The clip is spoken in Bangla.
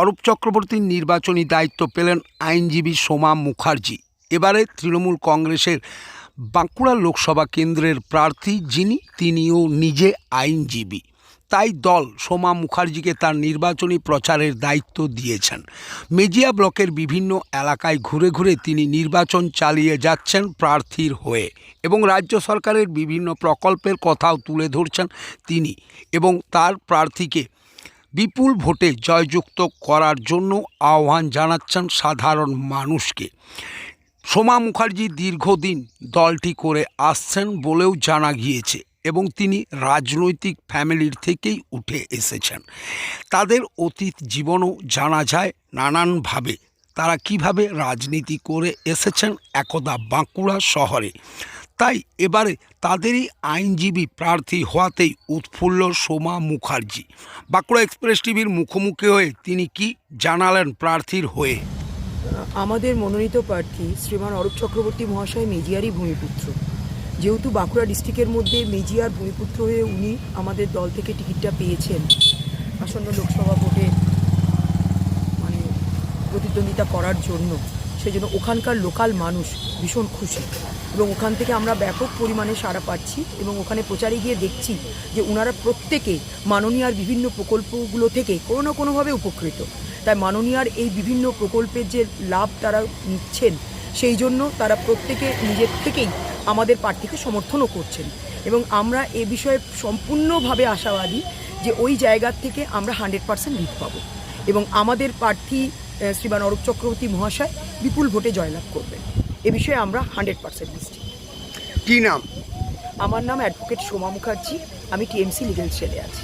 অরূপ চক্রবর্তীর নির্বাচনী দায়িত্ব পেলেন আইনজীবী সোমা মুখার্জি। এবারে তৃণমূল কংগ্রেসের বাঁকুড়া লোকসভা কেন্দ্রের প্রার্থী তিনিও নিজে আইনজীবী। তাই দল সোমা মুখার্জিকে তার নির্বাচনী প্রচারের দায়িত্ব দিয়েছেন। মেজিয়া ব্লকের বিভিন্ন এলাকায় ঘুরে ঘুরে তিনি নির্বাচন চালিয়ে যাচ্ছেন প্রার্থীর হয়ে এবং রাজ্য সরকারের বিভিন্ন প্রকল্পের কথাও তুলে ধরছেন তিনি এবং তার প্রার্থীকে বিপুল ভোটে জয়যুক্ত করার জন্য আহ্বান জানাচ্ছেন সাধারণ মানুষকে। সোমা মুখার্জি দীর্ঘদিন দলটি করে আসছেন বলেও জানা গিয়েছে এবং তিনি রাজনৈতিক ফ্যামিলির থেকেই উঠে এসেছেন। তাদের অতীত জীবনও জানা যায় নানানভাবে। তারা কিভাবে রাজনীতি করে এসেছেন একদা বাঁকুড়া শহরে। তাই এবারে তাদেরই আইনজীবী প্রার্থী হওয়াতেই উৎফুল্ল সোমা মুখার্জি। বাঁকুড়া এক্সপ্রেস টিভির মুখোমুখি হয়ে তিনি কি জানালেন প্রার্থীর হয়ে। আমাদের মনোনীত প্রার্থী শ্রীমান অরূপ চক্রবর্তী মহাশয় মেজিয়ারই ভূমিপুত্র। যেহেতু বাঁকুড়া ডিস্ট্রিক্টের মধ্যে মেজিয়ার ভূমিপুত্র হয়ে উনি আমাদের দল থেকে টিকিটটা পেয়েছেন আসন্ন লোকসভা ভোটে প্রতিদ্বন্দ্বিতা করার জন্য, সেই জন্য ওখানকার লোকাল মানুষ ভীষণ খুশি এবং ওখান থেকে আমরা ব্যাপক পরিমাণে সাড়া পাচ্ছি এবং ওখানে প্রচারে গিয়ে দেখছি যে ওনারা প্রত্যেকে মাননীয়ার বিভিন্ন প্রকল্পগুলো থেকে কোনো না কোনোভাবে উপকৃত। তাই মাননীয়ার এই বিভিন্ন প্রকল্পের যে লাভ তারা নিচ্ছেন সেই জন্য তারা প্রত্যেকে নিজের থেকেই আমাদের প্রার্থীকে সমর্থনও করছেন এবং আমরা এ বিষয়ে সম্পূর্ণভাবে আশাবাদী যে ওই জায়গার থেকে আমরা 100% লিড পাবো এবং আমাদের প্রার্থী শ্রীমান অরূপ চক্রবর্তী মহাশয় বিপুল ভোটে জয়লাভ করবেন। এ বিষয়ে আমরা 100% নিশ্চিত। কী নাম? আমার নাম অ্যাডভোকেট সোমা মুখার্জি। আমি টিএমসি লিগ্যাল সেলে আছি।